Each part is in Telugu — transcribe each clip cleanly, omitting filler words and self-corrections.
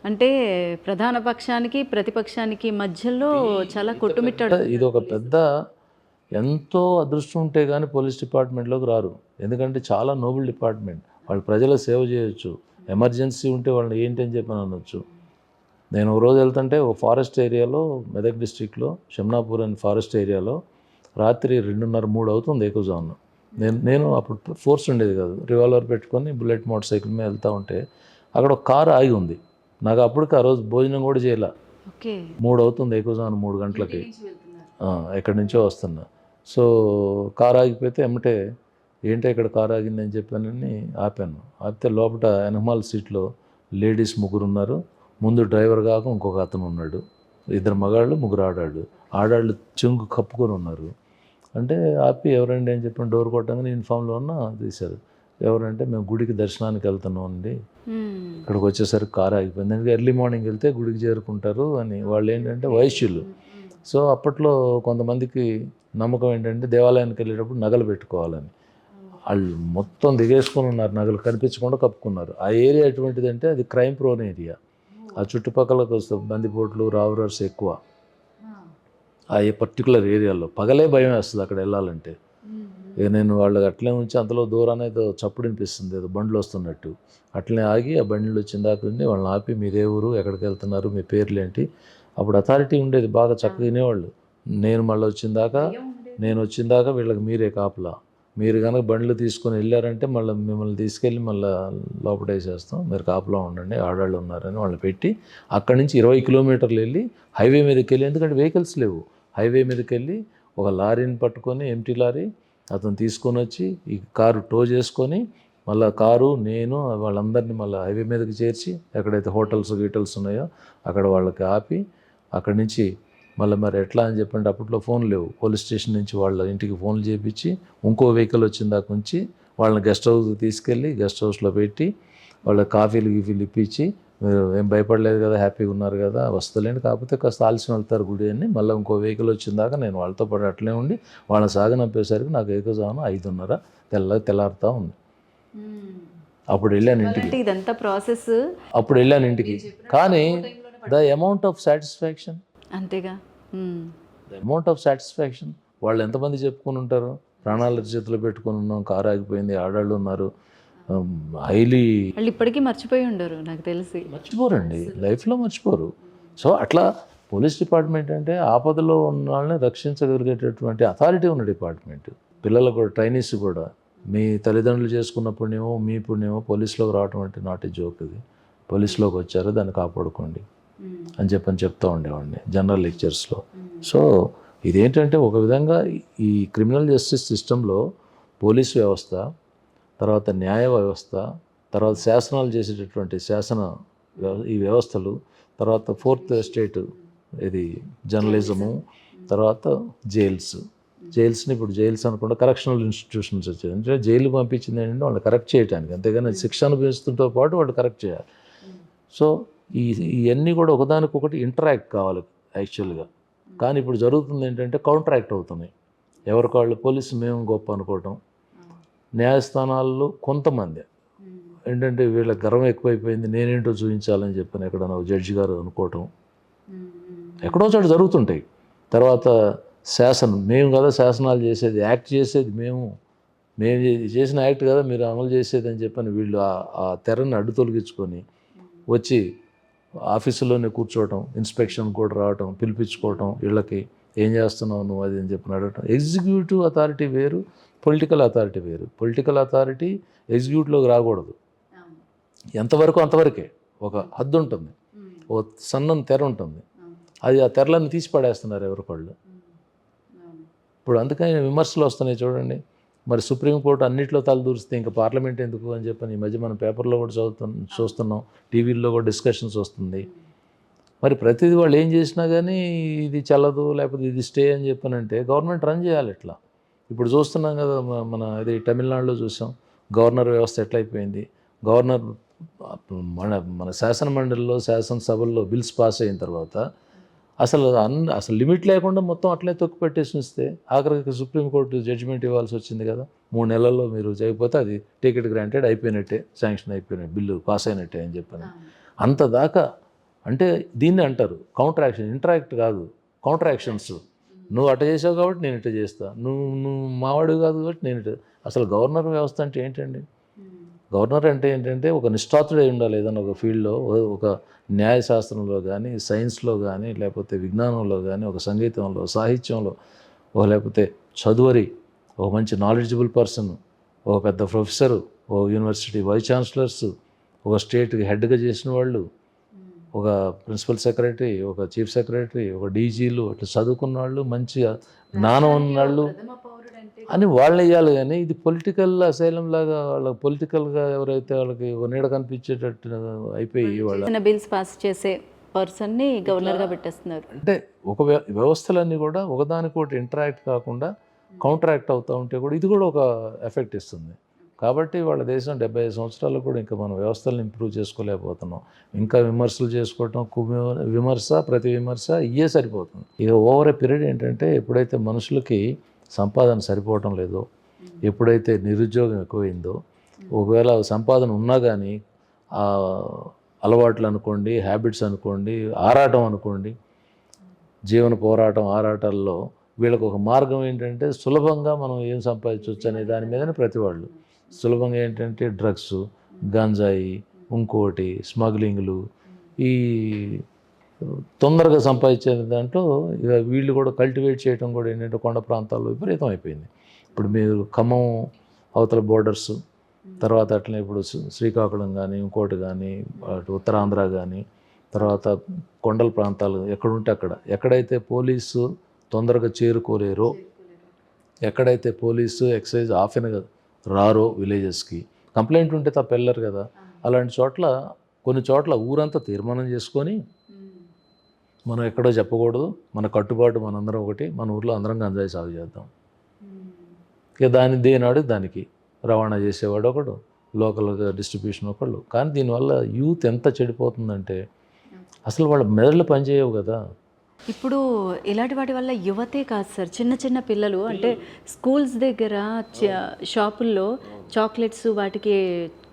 అంటే ప్రధాన పక్షానికి ప్రతిపక్షానికి మధ్యలో చాలా కొట్టుమిట్టాడు. ఇది ఒక పెద్ద ఎంతో అదృష్టం ఉంటే కానీ పోలీస్ డిపార్ట్మెంట్లోకి రారు. ఎందుకంటే చాలా నోబుల్ డిపార్ట్మెంట్. వాళ్ళు ప్రజల సేవ చేయొచ్చు. ఎమర్జెన్సీ ఉంటే వాళ్ళని ఏంటి అని చెప్పి అనొచ్చు. నేను ఒక రోజు వెళ్తుంటే ఒక ఫారెస్ట్ ఏరియాలో, మెదక్ డిస్ట్రిక్ట్లో షమ్నాపూర్ అని ఫారెస్ట్ ఏరియాలో రాత్రి 2:30, 3 అవుతుంది ఎక్కువజామున. నేను అప్పుడు ఫోర్స్ ఉండేది కాదు, రివాల్వర్ పెట్టుకొని బుల్లెట్ మోటార్ సైకిల్ మీద వెళ్తూ ఉంటే అక్కడ ఒక కారు ఆగి ఉంది. నాకు అప్పటికి ఆ రోజు భోజనం కూడా చేయాల. 3 అవుతుంది ఎక్కువజామున, 3 గంటలకి ఎక్కడి నుంచో వస్తున్నా. సో కారు ఆగిపోతే ఎమ్మటే ఏంటో ఇక్కడ కారు ఆగిందని చెప్పానని ఆపాను. ఆపితే లోపల వెనకమాల సీట్లో లేడీస్ 3 ఉన్నారు. ముందు డ్రైవర్ కాక ఇంకొక అతను ఉన్నాడు. 2 మగాళ్ళు, 3 ఆడాళ్ళు. ఆడాళ్ళు చెంగు కప్పుకొని ఉన్నారు. అంటే ఆపి ఎవరండి అని చెప్పి డోర్ కొట్టగానే యూనిఫామ్లో ఉన్న తీశారు. ఎవరంటే మేము గుడికి దర్శనానికి వెళ్తున్నాం అండి, ఇక్కడికి వచ్చేసరికి కారు ఆగిపోయింది. ఎందుకంటే ఎర్లీ మార్నింగ్ వెళ్తే గుడికి చేరుకుంటారు అని. వాళ్ళు ఏంటంటే వైశ్యులు. సో అప్పట్లో కొంతమందికి నమ్మకం ఏంటంటే దేవాలయానికి వెళ్ళేటప్పుడు నగలు పెట్టుకోవాలని. వాళ్ళు మొత్తం దిగేసుకొని ఉన్నారు, నగలు కనిపించకుండా కప్పుకున్నారు. ఆ ఏరియా ఎటువంటిదంటే అది క్రైమ్ ప్రోన్ ఏరియా. ఆ చుట్టుపక్కలకు బందిపోట్లు, రావురర్స్ ఎక్కువ ఆ పర్టికులర్ ఏరియాలో. పగలే భయం వేస్తుంది అక్కడ వెళ్ళాలంటే. ఇక నేను వాళ్ళకి అట్లే ఉంచి అంతలో దూరాన ఏదో చప్పుడు వినిపిస్తుంది, ఏదో బండ్లు వస్తున్నట్టు. అట్లనే ఆగి ఆ బండ్లు వచ్చిన దాకా ఉండి వాళ్ళని ఆపి మీదే ఊరు, ఎక్కడికి వెళ్తున్నారు, మీ పేర్లు ఏంటి. అప్పుడు అథారిటీ ఉండేది, బాగా చక్కగా వినేవాళ్ళు. నేను వచ్చిన దాకా వీళ్ళకి మీరే కాపలా. మీరు కనుక బండ్లు తీసుకొని వెళ్ళారంటే మళ్ళీ మిమ్మల్ని తీసుకెళ్ళి మళ్ళీ లోపటేసేస్తాం, మీరు కాపలా ఉండండి, ఆడాళ్ళు ఉన్నారని వాళ్ళు పెట్టి అక్కడి నుంచి 20 కిలోమీటర్లు వెళ్ళి హైవే మీదకి వెళ్ళి, ఎందుకంటే వెహికల్స్ లేవు, హైవే మీదకి వెళ్ళి ఒక లారీని పట్టుకొని, ఎంటీ లారీ అతను తీసుకొని వచ్చి ఈ కారు టో చేసుకొని మళ్ళీ కారు, నేను వాళ్ళందరినీ మళ్ళీ హైవే మీదకి చేర్చి ఎక్కడైతే హోటల్స్ గీటల్స్ ఉన్నాయో అక్కడ వాళ్ళకి ఆపి అక్కడి నుంచి మళ్ళీ మరి ఎట్లా అని చెప్పండి. అప్పట్లో ఫోన్ లేవు. పోలీస్ స్టేషన్ నుంచి వాళ్ళ ఇంటికి ఫోన్లు చేయించి ఇంకో వెహికల్ వచ్చిన దాకా ఉంచి వాళ్ళని గెస్ట్ హౌస్కి తీసుకెళ్ళి గెస్ట్ హౌస్లో పెట్టి వాళ్ళ కాఫీలు గీఫీలు ఇప్పించి, మీరు ఏం భయపడలేదు కదా, హ్యాపీగా ఉన్నారు కదా, వస్తలేండి, కాకపోతే కాస్త ఆలస్యం వెళ్తారు గుడి అని మళ్ళీ ఇంకో వెహికల్ వచ్చిన దాకా నేను వాళ్ళతో పాటు అట్లే ఉండి వాళ్ళని సాగనంపేసరికి నాకు ఏకజామున 5:30 తెల్లారుతూ ఉంది. అప్పుడు వెళ్ళాను ఇంటికి. ఇదంతా ప్రాసెస్. అప్పుడు వెళ్ళాను ఇంటికి. కానీ ద అమౌంట్ ఆఫ్ సాటిస్ఫాక్షన్, అంతేగా, ద అమౌంట్ ఆఫ్ సాటిస్ఫాక్షన్, వాళ్ళు ఎంతమంది చెప్పుకొని ఉంటారు, ప్రాణాల చేతిలో పెట్టుకొని ఉన్నాం, కారు ఆగిపోయింది, ఆడాళ్ళు ఉన్నారు, హైలీ. వాళ్ళు ఇప్పటికీ మర్చిపోయి ఉండరు నాకు తెలిసి. మర్చిపోరండి, లైఫ్లో మర్చిపోరు. సో అట్లా పోలీస్ డిపార్ట్మెంట్ అంటే ఆపదలో ఉన్న వాళ్ళని రక్షించగలిగేటటువంటి అథారిటీ ఉన్న డిపార్ట్మెంట్. పిల్లలకు కూడా, ట్రైనీస్ కూడా, మీ తల్లిదండ్రులు చేసుకున్న పుణ్యమో మీ పుణ్యమో పోలీసులోకి రావటం అంటే నాట్ ఏ జోక్. ఇది పోలీసులోకి వచ్చారు, దాన్ని కాపాడుకోండి అని చెప్తూ ఉండేవాడిని జనరల్ లెక్చర్స్లో. సో ఇదేంటంటే ఒక విధంగా ఈ క్రిమినల్ జస్టిస్ సిస్టంలో పోలీస్ వ్యవస్థ, తర్వాత న్యాయ వ్యవస్థ, తర్వాత శాసనాలు చేసేటటువంటి ఈ వ్యవస్థలు, తర్వాత 4th ఎస్టేట్ ఇది జర్నలిజము, తర్వాత జైల్స్ని ఇప్పుడు జైల్స్ అనకుండా కరెక్షనల్ ఇన్స్టిట్యూషన్స్ వచ్చాయి. అంటే జైలు పంపించింది ఏంటంటే వాళ్ళని కరెక్ట్ చేయడానికి, అంతేగాని శిక్ష అనుభవిస్తుంతో పాటు వాళ్ళు కరెక్ట్ చేయాలి. సో ఇవన్నీ కూడా ఒకదానికొకటి ఇంటరాక్ట్ కావాలి యాక్చువల్గా. కానీ ఇప్పుడు జరుగుతుంది ఏంటంటే కౌంటరాక్ట్ అవుతున్నాయి. ఎవరికి వాళ్ళు పోలీసు మేము గొప్ప అనుకోవటం, న్యాయస్థానాల్లో కొంతమంది ఏంటంటే వీళ్ళ గర్వం ఎక్కువైపోయింది, నేనేంటో చూపించాలని చెప్పని ఎక్కడన్నా జడ్జి గారు అనుకోవటం, ఎక్కడో చోట జరుగుతుంటాయి. తర్వాత శాసనం, మేము కదా శాసనాలు చేసేది, యాక్ట్ చేసేది మేము చేసిన యాక్ట్ కదా మీరు అమలు చేసేది అని చెప్పని వీళ్ళు ఆ తెరని అడ్డు తొలగించుకొని వచ్చి ఆఫీసులోనే కూర్చోవటం, ఇన్స్పెక్షన్ కూడా రావటం, పిలిపించుకోవటం, వీళ్ళకి ఏం చేస్తున్నావు నువ్వు అది అని చెప్పిన అడగటం. ఎగ్జిక్యూటివ్ అథారిటీ వేరు, పొలిటికల్ అథారిటీ వేరు. పొలిటికల్ అథారిటీ ఎగ్జిక్యూటివ్లోకి రాకూడదు, ఎంతవరకు అంతవరకే. ఒక హద్దు ఉంటుంది, ఒక సన్నని తెర ఉంటుంది, అది ఆ తెరలను తీసి పడేస్తున్నారు ఎవరికాళ్ళు. ఇప్పుడు అందుకని విమర్శలు వస్తున్నాయి చూడండి. మరి సుప్రీంకోర్టు అన్నింటిలో తలదూరిస్తే ఇంకా పార్లమెంట్ ఎందుకు అని చెప్పని ఈ మధ్య మనం పేపర్లో కూడా చూస్తున్నాం, టీవీల్లో కూడా డిస్కషన్స్ వస్తుంది. మరి ప్రతిదీ వాళ్ళు ఏం చేసినా కానీ ఇది చల్లదు, లేకపోతే ఇది స్టే అని చెప్పనంటే గవర్నమెంట్ రన్ చేయాలి ఇట్లా. ఇప్పుడు చూస్తున్నాం కదా, మన ఇది తమిళనాడులో చూసాం, గవర్నర్ వ్యవస్థ ఎట్లయిపోయింది. గవర్నర్ మన శాసనమండలిలో, శాసనసభల్లో బిల్స్ పాస్ అయిన తర్వాత అసలు లిమిట్ లేకుండా మొత్తం అట్లే తొక్కి పెట్టేసి ఉంచితే ఆఖరికి సుప్రీంకోర్టు జడ్జిమెంట్ ఇవ్వాల్సి వచ్చింది కదా, 3 నెలల్లో మీరు చేయకపోతే అది టేక్ ఇట్ గ్రాంటెడ్, అయిపోయినట్టే, శాంక్షన్ అయిపోయినట్టు, బిల్లు పాస్ అయినట్టే అని చెప్పాను. అంత దాకా అంటే దీన్ని అంటారు కౌంటర్ యాక్షన్, ఇంటరాక్ట్ కాదు, కౌంటర్ యాక్షన్స్. నువ్వు అట్ట చేసావు కాబట్టి నేను ఇట్ట చేస్తా, నువ్వు మావాడు కాదు కాబట్టి నేను ఇట్ట. అసలు గవర్నర్ వ్యవస్థ అంటే ఏంటండి? గవర్నర్ అంటే ఏంటంటే ఒక నిష్ఠాతుడై ఉండాలి ఏదైనా ఒక ఫీల్డ్లో, ఒక న్యాయశాస్త్రంలో కానీ, సైన్స్లో కానీ, లేకపోతే విజ్ఞానంలో కానీ, ఒక సంగీతంలో, సాహిత్యంలో, లేకపోతే చదువరి, ఒక మంచి నాలెడ్జబుల్ పర్సన్, ఒక పెద్ద ప్రొఫెసరు, ఒక యూనివర్సిటీ వైస్ ఛాన్సలర్స్, ఒక స్టేట్కి హెడ్గా చేసిన వాళ్ళు, ఒక ప్రిన్సిపల్ సెక్రటరీ, ఒక చీఫ్ సెక్రటరీ, ఒక డీజీలు, అట్లా చదువుకున్న వాళ్ళు, మంచిగా జ్ఞానం ఉన్నవాళ్ళు అని వాళ్ళు వేయాలి. కానీ ఇది పొలిటికల్ అసైలం లాగా వాళ్ళకి పొలిటికల్గా ఎవరైతే వాళ్ళకి ఒక నీడ కనిపించేటట్టు అయిపోయి వాళ్ళ బిల్స్ పాస్ చేసే పర్సన్ని గవర్నర్గా పెట్టేస్తున్నారు. అంటే ఒక వ్యవస్థలన్నీ కూడా ఒకదానికొకటి ఇంటరాక్ట్ కాకుండా కౌంటరాక్ట్ అవుతూ ఉంటే కూడా ఇది కూడా ఒక ఎఫెక్ట్ ఇస్తుంది. కాబట్టి వాళ్ళ దేశం 75 సంవత్సరాలు కూడా ఇంకా మనం వ్యవస్థలను ఇంప్రూవ్ చేసుకోలేకపోతున్నాం. ఇంకా విమర్శలు చేసుకోవటం, విమర్శ ప్రతి విమర్శ ఇవే సరిపోతుంది. ఇక ఓవర్ ఏ పీరియడ్ ఏంటంటే ఎప్పుడైతే మనుషులకి సంపాదన సరిపోవటం లేదో, ఎప్పుడైతే నిరుద్యోగం ఎక్కువైందో, ఒకవేళ సంపాదన ఉన్నా కానీ అలవాట్లు అనుకోండి, హ్యాబిట్స్ అనుకోండి, ఆరాటం అనుకోండి, జీవన పోరాటం ఆరాటాల్లో వీళ్ళకి ఒక మార్గం ఏంటంటే సులభంగా మనం ఏం సంపాదించవచ్చు అనే దాని మీదనే ప్రతి వాళ్ళు సులభంగా ఏంటంటే డ్రగ్స్, గంజాయి, ఇంకోటి స్మగ్లింగ్లు, ఈ తొందరగా సంపాదించే దాంట్లో ఇక వీళ్ళు కూడా కల్టివేట్ చేయడం కూడా ఏంటంటే కొండ ప్రాంతాల్లో విపరీతం అయిపోయింది. ఇప్పుడు మీరు ఖమ్మం అవతల బోర్డర్స్, తర్వాత అట్లనే ఇప్పుడు శ్రీకాకుళం కానీ, ఇంకోటి కానీ, అటు ఉత్తరాంధ్ర కానీ, తర్వాత కొండల ప్రాంతాలు ఎక్కడుంటే అక్కడ, ఎక్కడైతే పోలీసు తొందరగా చేరుకోలేరో, ఎక్కడైతే పోలీసు ఎక్సైజ్ ఆఫెన్గా రారో, విలేజెస్కి కంప్లైంట్ ఉంటే తప్ప వెళ్ళరు కదా, అలాంటి చోట్ల కొన్ని చోట్ల ఊరంతా తీర్మానం చేసుకొని మనం ఎక్కడో చెప్పకూడదు, మన కట్టుబాటు మనందరం ఒకటి, మన ఊర్లో అందరం గంజాయి సాగు చేద్దాం. ఇక దేనాడు దానికి రవాణా చేసేవాడు ఒకడు, లోకల్గా డిస్ట్రిబ్యూషన్ ఒకళ్ళు. కానీ దీనివల్ల యూత్ ఎంత చెడిపోతుందంటే అసలు వాళ్ళ మెదళ్ళు పనిచేయవు కదా. ఇప్పుడు ఇలాంటి వాటి వల్ల యువతే కాదు సార్, చిన్న చిన్న పిల్లలు అంటే స్కూల్స్ దగ్గర షాపుల్లో చాక్లెట్స్ వాటికి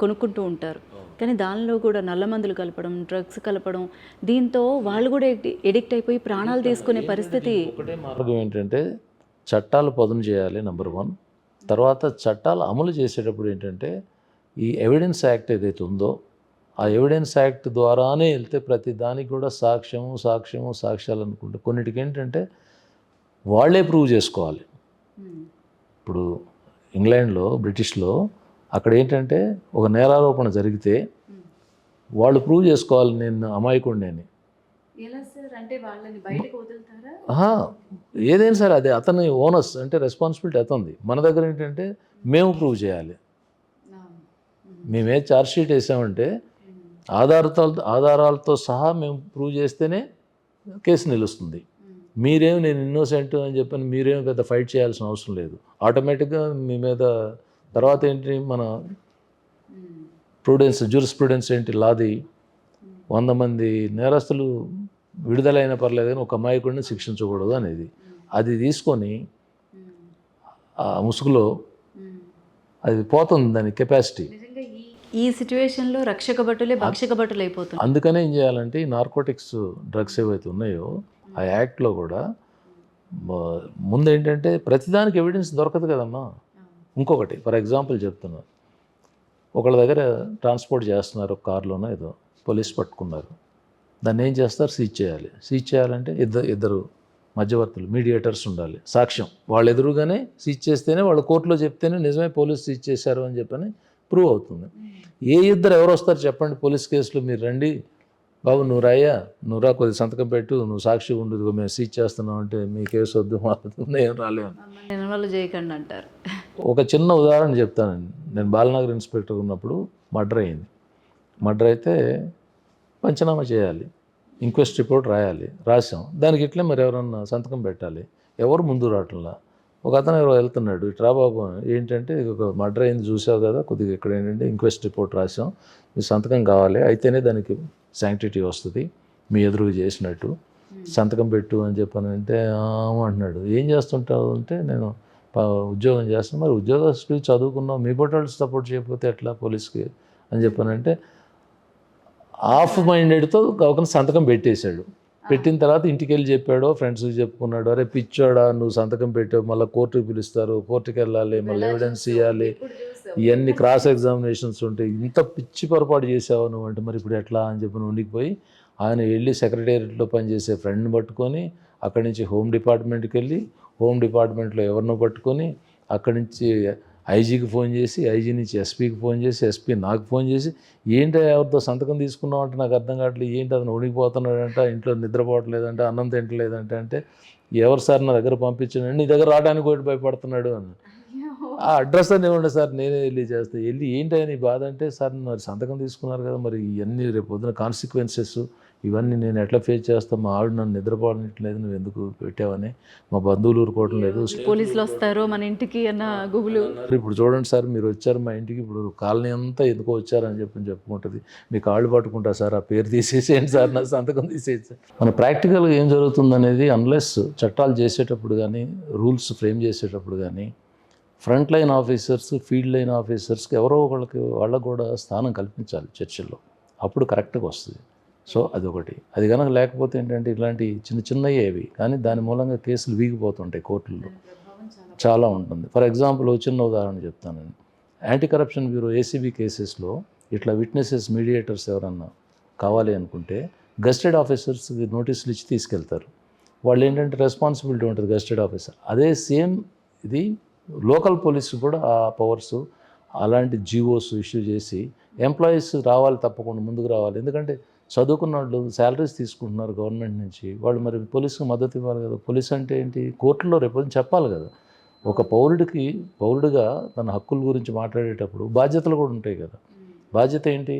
కొనుక్కుంటూ ఉంటారు. కానీ దానిలో కూడా నల్ల మందులు కలపడం, డ్రగ్స్ కలపడం, దీంతో వాళ్ళు కూడా ఎడిక్ట్ అయిపోయి ప్రాణాలు తీసుకునే పరిస్థితి. ఒకటే మార్గం ఏంటంటే చట్టాలు పదును చేయాలి నెంబర్ 1. తర్వాత చట్టాలు అమలు చేసేటప్పుడు ఏంటంటే ఈ ఎవిడెన్స్ యాక్ట్ ఏదైతే ఉందో ఆ ఎవిడెన్స్ యాక్ట్ ద్వారానే వెళ్తే ప్రతి దానికి కూడా సాక్ష్యాలు అనుకుంటే కొన్నిటికి ఏంటంటే వాళ్ళే ప్రూవ్ చేసుకోవాలి. ఇప్పుడు ఇంగ్లాండ్లో, బ్రిటిష్లో అక్కడ ఏంటంటే ఒక నేరారోపణ జరిగితే వాళ్ళు ప్రూవ్ చేసుకోవాలి నేను అమాయకుడిని అని. ఏదైనా సరే అదే అతని ఓనస్ అంటే రెస్పాన్సిబిలిటీ అతనిది. మన దగ్గర ఏంటంటే మేము ప్రూవ్ చేయాలి. మేమే ఛార్జ్ షీట్ వేసామంటే ఆధారాలతో సహా మేము ప్రూవ్ చేస్తేనే కేసు నిలుస్తుంది. మీరేం నేను ఇన్నోసెంట్ అని చెప్పని మీరేం పెద్ద ఫైట్ చేయాల్సిన అవసరం లేదు. ఆటోమేటిక్గా మీ మీద తర్వాత ఏంటి మన జూరిస్ప్రుడెన్స్ ఏంటి, లాది 100 మంది నేరస్తులు విడుదలైన పర్లేదు కానీ ఒక అమాయకుడిని శిక్షించకూడదు అనేది. అది తీసుకొని ఆ ముసుగులో అది పోతుంది దాని కెపాసిటీ. ఈ సిచ్యువేషన్లో రక్షక భటులే భక్షక భటులు అయిపోతుంది. అందుకనే ఏం చేయాలంటే ఈ నార్కోటిక్స్ డ్రగ్స్ ఏవైతే ఉన్నాయో ఆ యాక్ట్లో కూడా ముందు ఏంటంటే ప్రతిదానికి ఎవిడెన్స్ దొరకదు కదమ్మా. ఇంకొకటి ఫర్ ఎగ్జాంపుల్ చెప్తున్నా, ఒకళ్ళ దగ్గర ట్రాన్స్పోర్ట్ చేస్తున్నారు ఒక కార్లోనో ఏదో, పోలీస్ పట్టుకున్నారు, దాన్ని ఏం చేస్తారు, సీజ్ చేయాలి. సీజ్ చేయాలంటే ఇద్దరు మధ్యవర్తులు, మీడియేటర్స్ ఉండాలి, సాక్ష్యం. వాళ్ళు ఎదురుగానే సీజ్ చేస్తేనే, వాళ్ళు కోర్టులో చెప్తేనే నిజమే పోలీసు సీజ్ చేశారు అని చెప్పని ప్రూవ్ అవుతుంది. ఇద్దరు ఎవరు వస్తారు చెప్పండి పోలీస్ కేసులో, మీరు రండి బాబు నువ్వు రాయ్యా, నువ్వు రా కొద్ది సంతకం పెట్టు, నువ్వు సాక్షి ఉండదు, మేము సీజ్ చేస్తున్నాం అంటే మీ కేసు వద్దు, ఏం రాలేము, ఇన్వాల్వ్ చేయకండి అంటారు. ఒక చిన్న ఉదాహరణ చెప్తానండి. నేను బాలనగర్ ఇన్స్పెక్టర్ ఉన్నప్పుడు మర్డర్ అయింది. మర్డర్ అయితే పంచనామా చేయాలి, ఇంక్వెస్ట్ రిపోర్ట్ రాసాం. దానికి ఇట్లే మరి ఎవరన్నా సంతకం పెట్టాలి, ఎవరు ముందు రావట్లా. ఒక అతను ఎవరో వెళ్తున్నాడు, ఇట్రా బాబు ఏంటంటే ఒక మర్డర్ అయింది చూసావు కదా, కొద్దిగా ఇక్కడ ఏంటంటే ఇంక్వెస్ట్ రిపోర్ట్ రాసాం, మీ సంతకం కావాలి, అయితేనే దానికి శాంక్టిటీ వస్తుంది, మీ ఎదురుగా చేసినట్టు సంతకం పెట్టు అని చెప్పానంటే అంటున్నాడు. ఏం చేస్తుంటావు అంటే నేను ఉద్యోగం చేస్తాను. మరి ఉద్యోగస్తులు చదువుకున్నావు, మీ పొట్టాళ్ళు సపోర్ట్ చేయకపోతే ఎట్లా పోలీస్కి అని చెప్పానంటే ఆఫ్ మైండెడ్తో ఒక సంతకం పెట్టేశాడు. పెట్టిన తర్వాత ఇంటికి వెళ్ళి చెప్పాడో ఫ్రెండ్స్కి చెప్పుకున్నాడు, అరే పిచ్చోడా నువ్వు సంతకం పెట్టావు, మళ్ళీ కోర్టుకి పిలుస్తారు, కోర్టుకి వెళ్ళాలి, మళ్ళీ ఎవిడెన్స్ ఇవ్వాలి, ఇవన్నీ క్రాస్ ఎగ్జామినేషన్స్ ఉంటాయి, ఇంత పిచ్చి పొరపాటు చేసావు నువ్వు అంటే మరి ఇప్పుడు ఎట్లా అని చెప్పి ఉండిపోయి ఆయన వెళ్ళి సెక్రటేరియట్లో పనిచేసే ఫ్రెండ్ని పట్టుకొని అక్కడి నుంచి హోమ్ డిపార్ట్మెంట్కి వెళ్ళి హోమ్ డిపార్ట్మెంట్లో ఎవరినో పట్టుకొని అక్కడి నుంచి ఐజీకి ఫోన్ చేసి ఐజీ నుంచి ఎస్పీకి ఫోన్ చేసి ఎస్పీ నాకు ఫోన్ చేసి ఏంటి ఎవరితో సంతకం తీసుకున్నావు అంటే నాకు అర్థం కావట్లేదు, ఏంటి అతను ఉనికిపోతున్నాడంట, ఇంట్లో నిద్రపోవట్లేదంటే, అన్నం తింటలేదంటే, అంటే ఎవరు సార్ నా దగ్గర పంపించాను, నీ దగ్గర రావడానికి ఒకటి భయపడుతున్నాడు అని. ఆ అడ్రస్ అని ఇవ్వండి సార్ నేనే వెళ్ళి చేస్తాను. వెళ్ళి ఏంటి నీ బాధ అంటే, సార్ మరి సంతకం తీసుకున్నారు కదా మరి ఇవన్నీ రేపు పొద్దున కాన్సిక్వెన్సెస్ ఇవన్నీ నేను ఎట్లా ఫేస్ చేస్తాను, మా ఆవిడ నన్ను నిద్రపోవట్లేదు, నువ్వు ఎందుకు పెట్టావని, మా బంధువులు ఊరుకోవటం లేదు, పోలీసులు వస్తారు మన ఇంటికి అన్న గుబులు. ఇప్పుడు చూడండి సార్ మీరు వచ్చారు మా ఇంటికి, ఇప్పుడు కాలనీ అంతా ఎందుకో వచ్చారని చెప్పుకుంటుంది, మీ కాళ్ళు పట్టుకుంటా సార్ ఆ పేరు తీసేసేయండి సార్ నా సంతకం తీసేసి. మన ప్రాక్టికల్గా ఏం జరుగుతుందనేది అన్లెస్ చట్టాలు చేసేటప్పుడు కానీ రూల్స్ ఫ్రేమ్ చేసేటప్పుడు కానీ front line officers field line ఆఫీసర్స్కి ఎవరో వాళ్ళకు కూడా స్థానం కల్పించాలి చర్చల్లో, అప్పుడు కరెక్ట్గా వస్తుంది. సో అదొకటి. అది కనుక లేకపోతే ఏంటంటే ఇలాంటి చిన్నవి ఏవి కానీ దాని మూలంగా కేసులు వీగిపోతుంటాయి కోర్టుల్లో, చాలా ఉంటుంది. ఫర్ ఎగ్జాంపుల్ చిన్న ఉదాహరణ చెప్తానండి. యాంటీ కరప్షన్ బ్యూరో ఏసీబీ కేసెస్లో ఇట్లా విట్నెసెస్ మీడియేటర్స్ ఎవరన్నా కావాలి అనుకుంటే గెస్టెడ్ ఆఫీసర్స్కి నోటీసులు ఇచ్చి తీసుకెళ్తారు. వాళ్ళు ఏంటంటే రెస్పాన్సిబిలిటీ ఉంటుంది గెస్టెడ్ ఆఫీసర్. అదే సేమ్ ఇది లోకల్ పోలీసు కూడా ఆ పవర్స్ అలాంటి జీవోస్ ఇష్యూ చేసి ఎంప్లాయీస్ రావాలి, తప్పకుండా ముందుకు రావాలి. ఎందుకంటే చదువుకున్న వాళ్ళు శాలరీస్ తీసుకుంటున్నారు గవర్నమెంట్ నుంచి, వాళ్ళు మరి పోలీసుకు మద్దతు ఇవ్వాలి కదా. పోలీస్ అంటే ఏంటి, కోర్టులో రేపు చెప్పాలి కదా. ఒక పౌరుడిగా తన హక్కుల గురించి మాట్లాడేటప్పుడు బాధ్యతలు కూడా ఉంటాయి కదా. బాధ్యత ఏంటి,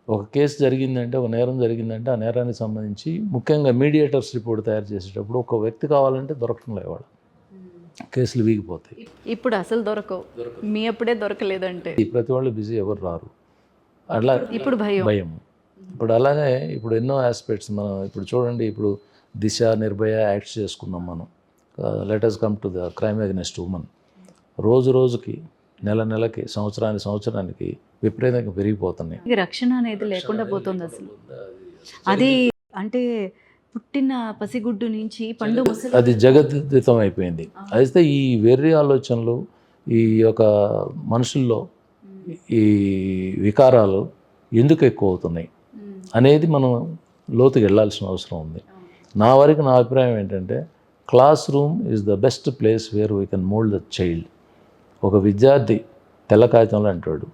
ఒక కేసు జరిగిందంటే, ఒక నేరం జరిగిందంటే ఆ నేరానికి సంబంధించి ముఖ్యంగా మీడియేటర్స్ రిపోర్ట్ తయారు చేసేటప్పుడు ఒక వ్యక్తి కావాలంటే దొరకడం లేవాడు, కేసులు వీగిపోతాయి. ఇప్పుడు అసలు దొరకవు, మీ అప్పుడే దొరకలేదంటే ప్రతి వాళ్ళు బిజీ, ఎవరు రారు, అట్లా ఇప్పుడు భయం. ఇప్పుడు అలాగే ఇప్పుడు ఎన్నో ఆస్పెక్ట్స్ మనం ఇప్పుడు చూడండి, ఇప్పుడు దిశ నిర్భయ యాక్ట్ చేసుకున్నాం మనం. Let us come to the crime against women. రోజుకి నెలకి సంవత్సరానికి విపరీతంగా పెరిగిపోతున్నాయి. రక్షణ అనేది లేకుండా పోతుంది అసలు. అది అంటే పుట్టిన పసిగుడ్డు నుంచి పండు ముసలి అది జగద్దితం అయిపోయింది. అయితే ఈ వెర్రి ఆలోచనలు ఈ యొక్క మనుషుల్లో ఈ వికారాలు ఎందుకు ఎక్కువ అవుతున్నాయి అనేది మనం లోతుకి వెళ్ళాల్సిన అవసరం ఉంది. నా అభిప్రాయం ఏంటంటే class room is the best place where we can mould the child. ఒక విద్యార్థి తెల్ల కాగితంలో అంటాడు,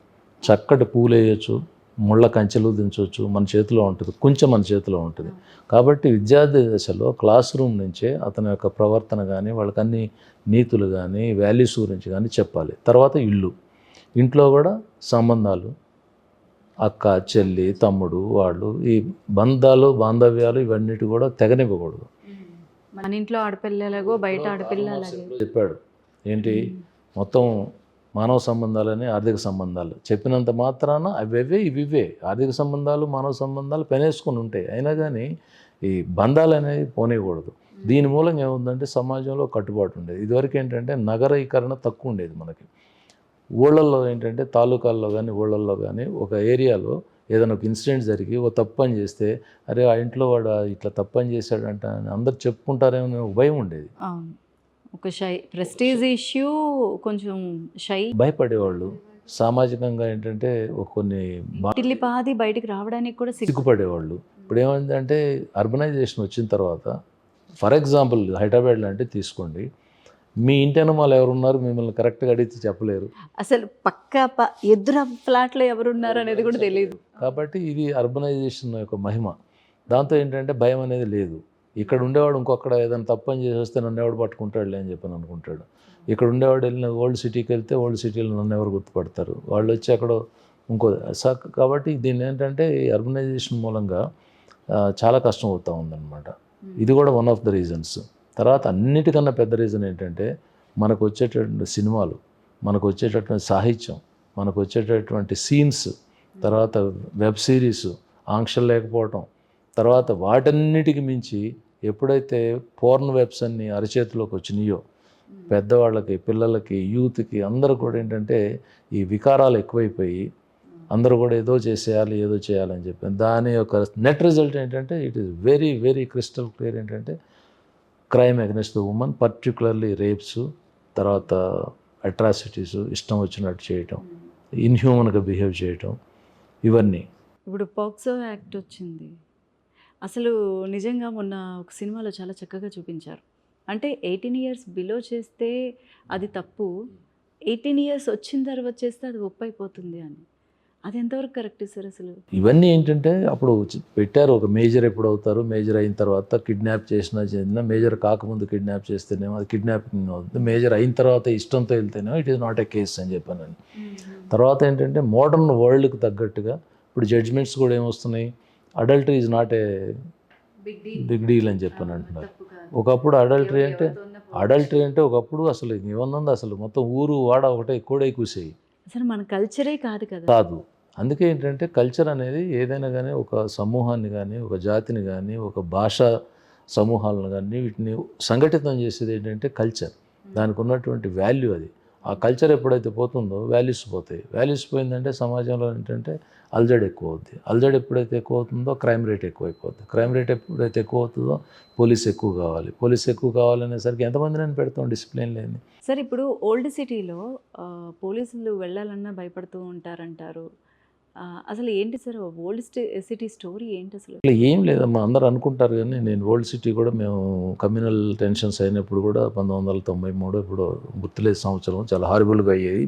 చక్కటి పూలు వేయచ్చు, ముళ్ళ కంచెలు దించవచ్చు, మన చేతిలో ఉంటుంది, కొంచెం మన చేతిలో ఉంటుంది. కాబట్టి విద్యార్థి దశలో క్లాస్ రూమ్ నుంచే అతని యొక్క ప్రవర్తన కానీ వాళ్ళకి అన్ని నీతులు కానీ వాల్యూస్ గురించి కానీ చెప్పాలి. తర్వాత ఇంట్లో కూడా సంబంధాలు, అక్క చెల్లి తమ్ముడు వాళ్ళు, ఈ బాంధవ్యాలు ఇవన్నిటి కూడా తెగనివ్వకూడదు. మన ఇంట్లో ఆడపిల్లలాగో బయట ఆడపిల్లలాగే చెప్పాడు ఏంటి, మొత్తం మానవ సంబంధాలని ఆర్థిక సంబంధాలు చెప్పినంత మాత్రాన ఇవివే ఆర్థిక సంబంధాలు మానవ సంబంధాలు పెనేసుకుని ఉంటాయి. అయినా కానీ ఈ బంధాలు అనేవి పోనేయకూడదు. దీని మూలంగా ఏముందంటే సమాజంలో కట్టుబాటు ఉండేది. ఇదివరకు ఏంటంటే నగరీకరణ తక్కువ ఉండేది మనకి. ఊళ్ళల్లో ఏంటంటే తాలూకాల్లో కానీ ఊళ్ళల్లో కానీ ఒక ఏరియాలో ఏదైనా ఒక ఇన్సిడెంట్ జరిగి ఒక తప్పు పని చేస్తే, అరే ఆ ఇంట్లో వాడు ఇట్లా తప్పు పని చేశాడంట అని అందరు చెప్పుకుంటారేమో భయం ఉండేది. ఒక ప్రెస్టీజ్ ఇష్యూ, కొంచెం భయపడేవాళ్ళు. సామాజికంగా ఏంటంటే కొన్ని పాది బయటికి రావడానికి కూడా సిగ్గుపడేవాళ్ళు. ఇప్పుడు ఏమైందంటే అర్బనైజేషన్ వచ్చిన తర్వాత, ఫర్ ఎగ్జాంపుల్ హైదరాబాద్ లాంటి తీసుకోండి, మీ ఇంటి అనుమాలు ఎవరున్నారు మిమ్మల్ని కరెక్ట్గా అడిగితే చెప్పలేరు. అసలు పక్క ఎదురు ఫ్లాట్లో ఎవరున్నారు అనేది కూడా తెలియదు. కాబట్టి ఇది అర్బనైజేషన్ యొక్క మహిమ. దాంతో ఏంటంటే భయం అనేది లేదు. ఇక్కడ ఉండేవాడు ఇంకొక్కడ ఏదైనా తప్పని చేసి వస్తే నన్ను ఎవడు పట్టుకుంటాడులే అని చెప్పని అనుకుంటాడు. ఇక్కడ ఉండేవాడు వెళ్ళిన ఓల్డ్ సిటీకి వెళ్తే ఓల్డ్ సిటీలో నన్ను ఎవరు గుర్తుపడతారు, వాళ్ళు వచ్చి అక్కడ కాబట్టి దీన్ని ఏంటంటే ఈ అర్బనైజేషన్ మూలంగా చాలా కష్టం అవుతూ ఉందన్నమాట. ఇది కూడా వన్ ఆఫ్ ద రీజన్స్. తర్వాత అన్నిటికన్నా పెద్ద రీజన్ ఏంటంటే మనకు వచ్చేటటువంటి సినిమాలు, మనకు వచ్చేటటువంటి సాహిత్యం, మనకు వచ్చేటటువంటి సీన్స్, తర్వాత వెబ్ సిరీస్, ఆంక్షలు లేకపోవటం, తర్వాత వాటన్నిటికి మించి ఎప్పుడైతే పోర్న్ వెబ్స్ అన్ని అరచేతిలోకి వచ్చినాయో పెద్దవాళ్ళకి, పిల్లలకి, యూత్కి అందరూ కూడా ఏంటంటే ఈ వికారాలు ఎక్కువైపోయి అందరూ కూడా ఏదో చేసేయాలి ఏదో చేయాలని చెప్పి దాని యొక్క నెట్ రిజల్ట్ ఏంటంటే it is very very crystal clear ఏంటంటే crime against the women, particularly rapes, తర్వాత అట్రాసిటీస్, ఇష్టం వచ్చినట్టు చేయటం, ఇన్హ్యూమన్గా బిహేవ్ చేయటం, ఇవన్నీ. ఇప్పుడు పోక్సో యాక్ట్ వచ్చింది. అసలు నిజంగా మొన్న ఒక సినిమాలో చాలా చక్కగా చూపించారు. అంటే 18 ఇయర్స్ బిలో చేస్తే అది తప్పు, 18 ఇయర్స్ వచ్చిన తర్వాత చేస్తే అది ఒప్పు అయిపోతుంది అని. అది ఎంతవరకు కరెక్ట్ సార్ అసలు? ఇవన్నీ ఏంటంటే అప్పుడు పెట్టారు ఒక మేజర్ ఎప్పుడు అవుతారు, మేజర్ అయిన తర్వాత కిడ్నాప్ చేసినా మేజర్ కాకముందు కిడ్నాప్ చేస్తేనేమో అది కిడ్నాపింగ్ అవుతుంది, మేజర్ అయిన తర్వాత ఇష్టంతో వెళ్తేనేమో it is not a case అని చెప్పాను. తర్వాత ఏంటంటే మోడర్న్ వరల్డ్కి తగ్గట్టుగా ఇప్పుడు జడ్జ్మెంట్స్ కూడా ఏమొస్తున్నాయి, adultery is not a big deal అని చెప్పని అంటున్నారు. ఒకప్పుడు అడల్టరీ అంటే ఒకప్పుడు అసలు ఏమన్నా అసలు మొత్తం ఊరు వాడ ఒకటే కూడా కూసేయి అసలు మన కల్చరే కాదు కదా. కాదు. అందుకే ఏంటంటే కల్చర్ అనేది ఏదైనా కానీ ఒక సమూహాన్ని కానీ ఒక జాతిని కానీ ఒక భాషా సమూహాలను కానీ వీటిని సంఘటితం చేసేది ఏంటంటే కల్చర్. దానికి ఉన్నటువంటి వాల్యూ అది. ఆ కల్చర్ ఎప్పుడైతే పోతుందో వాల్యూస్ పోతాయి. వాల్యూస్ పోయిందంటే సమాజంలో ఏంటంటే అల్జడి ఎక్కువ అవుద్ది. అల్జడి ఎప్పుడైతే ఎక్కువ అవుతుందో క్రైమ్ రేట్ ఎక్కువ అయిపోద్ది. క్రైమ్ రేట్ ఎప్పుడైతే ఎక్కువ అవుతుందో పోలీస్ ఎక్కువ కావాలి. పోలీస్ ఎక్కువ కావాలనేసరికి ఎంతమందిని పెడతాం డిసిప్లిన్ లేని. సార్ ఇప్పుడు ఓల్డ్ సిటీలో పోలీసులు వెళ్ళాలన్నా భయపడుతూ ఉంటారంటారు. అసలు ఏంటి సార్ ఓల్డ్ సిటీ స్టోరీ ఏంటి అసలు? ఇట్లా ఏం లేదమ్మా, అందరూ అనుకుంటారు కానీ నేను ఓల్డ్ సిటీ కూడా మేము కమ్యూనల్ టెన్షన్స్ అయినప్పుడు కూడా 1993 ఇప్పుడు గుర్తులేదు సంవత్సరం చాలా హారిబుల్గా అయ్యాయి.